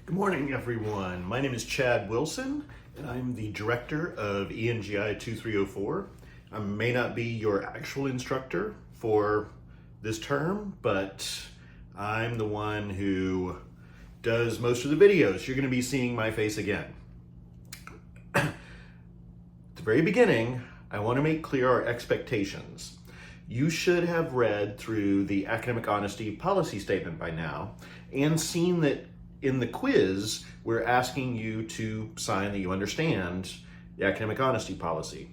Good morning, everyone. My name is Chad Wilson, and I'm the director of ENGI 2304. I may not be your actual instructor for this term, but I'm the one who does most of the videos. You're going to be seeing my face again. At the very beginning, I want to make clear our expectations. You should have read through the Academic Honesty Policy Statement by now and seen that in the quiz, we're asking you to sign that you understand the academic honesty policy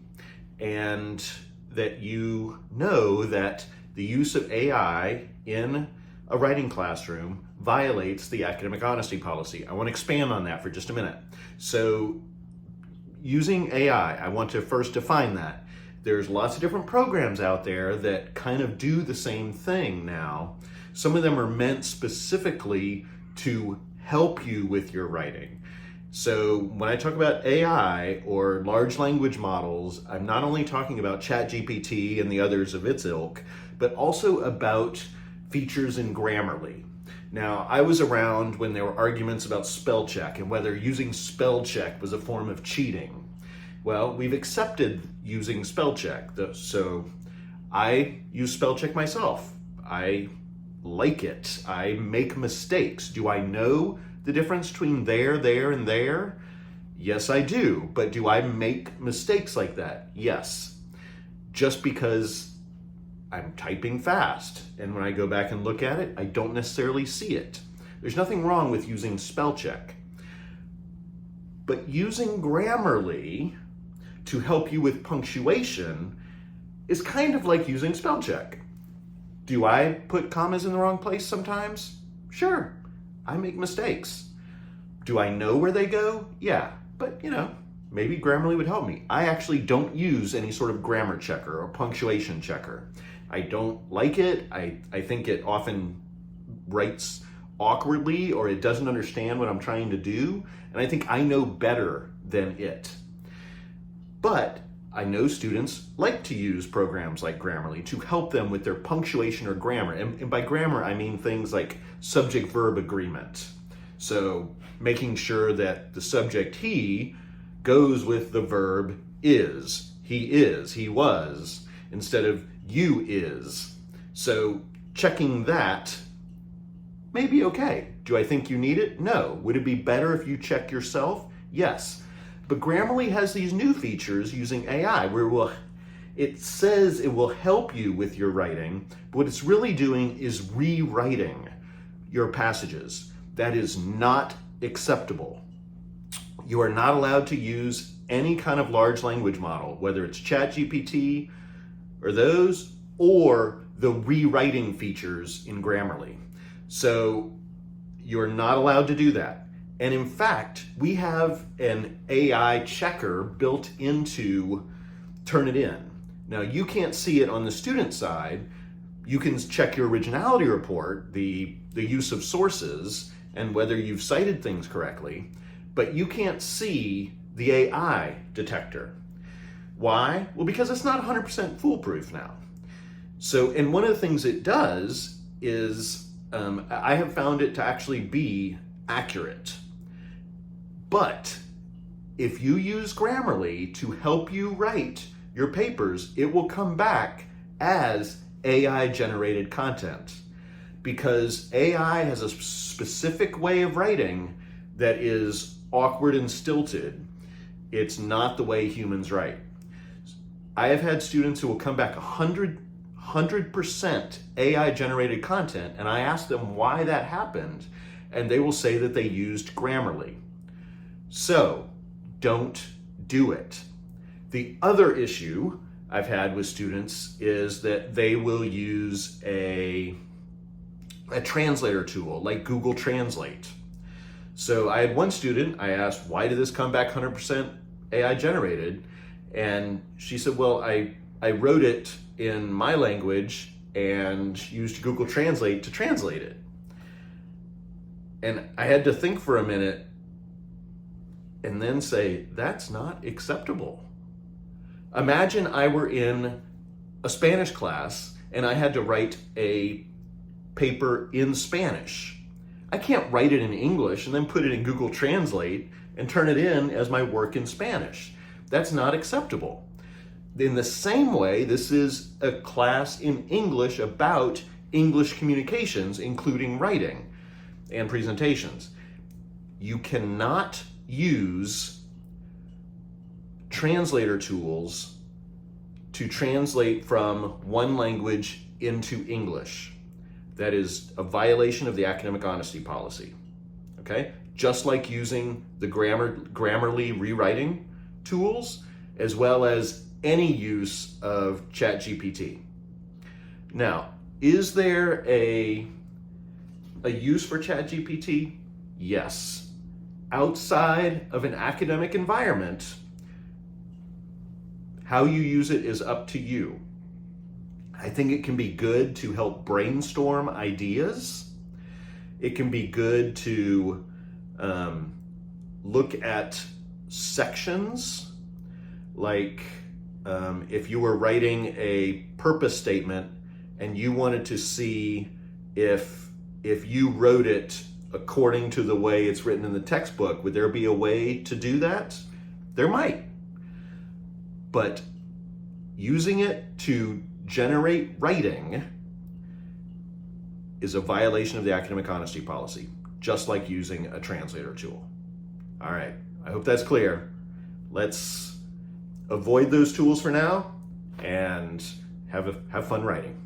and that you know that the use of AI in a writing classroom violates the academic honesty policy. I want to expand on that for just a minute. So using AI, I want to first define that. There's lots of different programs out there that kind of do the same thing now. Some of them are meant specifically to help you with your writing. So when I talk about AI or large language models, I'm not only talking about ChatGPT and the others of its ilk, but also about features in Grammarly. Now, I was around when there were arguments about spell check and whether using spell check was a form of cheating. Well, we've accepted using spell check, so I use spell check myself. I like it. I make mistakes. Do I know the difference between there, and there? Yes, I do. But do I make mistakes like that? Yes. Just because I'm typing fast, and when I go back and look at it, I don't necessarily see it. There's nothing wrong with using spell check. But using Grammarly to help you with punctuation is kind of like using spell check. Do I put commas in the wrong place sometimes? Sure, I make mistakes. Do I know where they go? Yeah, but maybe Grammarly would help me. I actually don't use any sort of grammar checker or punctuation checker. I don't like it. I think it often writes awkwardly or it doesn't understand what I'm trying to do. And I think I know better than it. But I know students like to use programs like Grammarly to help them with their punctuation or grammar. And by grammar, I mean things like subject-verb agreement. So making sure that the subject he goes with the verb is, he was, instead of you is. So checking that may be okay. Do I think you need it? No. Would it be better if you check yourself? Yes. But Grammarly has these new features using AI where it says it will help you with your writing, but what it's really doing is rewriting your passages. That is not acceptable. You are not allowed to use any kind of large language model, whether it's ChatGPT or those, or the rewriting features in Grammarly. So you're not allowed to do that. And in fact, we have an AI checker built into Turnitin. Now, you can't see it on the student side. You can check your originality report, the use of sources, and whether you've cited things correctly, but you can't see the AI detector. Why? Well, because it's not 100% foolproof now. So, and one of the things it does is, I have found it to actually be accurate. But if you use Grammarly to help you write your papers, it will come back as AI-generated content because AI has a specific way of writing that is awkward and stilted. It's not the way humans write. I have had students who will come back 100% AI-generated content, and I ask them why that happened, and they will say that they used Grammarly. So, don't do it. The other issue I've had with students is that they will use a translator tool like Google Translate. So I had one student, I asked, why did this come back 100% AI generated? And she said, well, I wrote it in my language and used Google Translate to translate it. And I had to think for a minute and then say, that's not acceptable. Imagine I were in a Spanish class and I had to write a paper in Spanish. I can't write it in English and then put it in Google Translate and turn it in as my work in Spanish. That's not acceptable. In the same way, this is a class in English about English communications, including writing and presentations. You cannot use translator tools to translate from one language into English. That is a violation of the academic honesty policy. Okay? Just like using the Grammarly rewriting tools, as well as any use of ChatGPT. Now, is there a use for ChatGPT? Yes. Outside of an academic environment, how you use it is up to you. I think it can be good to help brainstorm ideas. It can be good to look at sections, like if you were writing a purpose statement and you wanted to see if you wrote it according to the way it's written in the textbook, would there be a way to do that? There might. But using it to generate writing is a violation of the academic honesty policy, just like using a translator tool. All right, I hope that's clear. Let's avoid those tools for now and have fun writing.